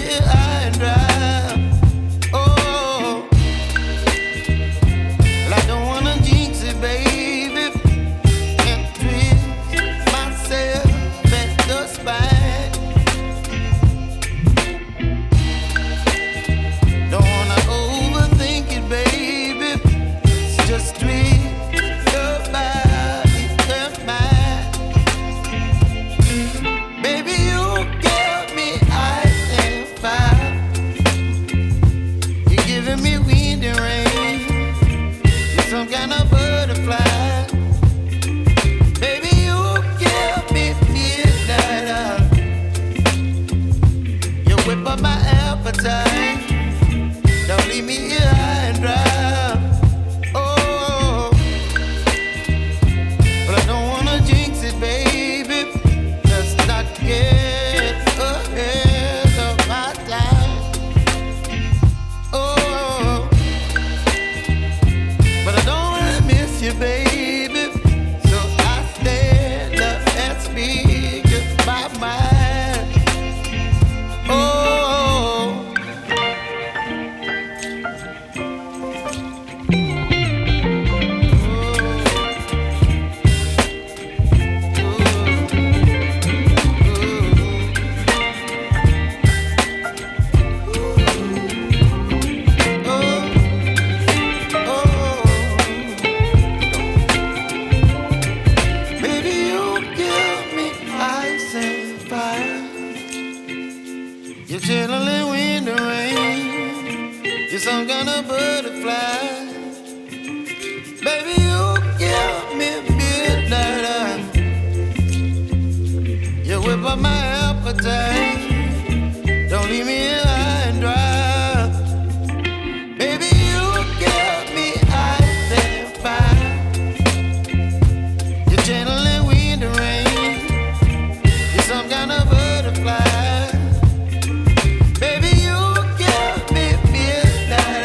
here high and dry. Oh, well, I don't wanna jinx it, baby, and twist myself at the spine. Don't wanna overthink it, baby. It's just twist your body and mine. Baby, you give me ice and fire. You're giving me wind and rain. You're some kind of butterfly. Baby, you give me midnight. You whip up my appetite. Don't leave me here high and dry. Oh, but I don't wanna jinx it, baby. Let's not get ahead of my time. Oh, but I don't wanna miss you, baby. So I stand up and speak my mind. Oh. Baby, you give me ice and fire. You're chilling wind and rain. You're some kind of butterfly. Baby, you give me midnight. You whip up my appetite.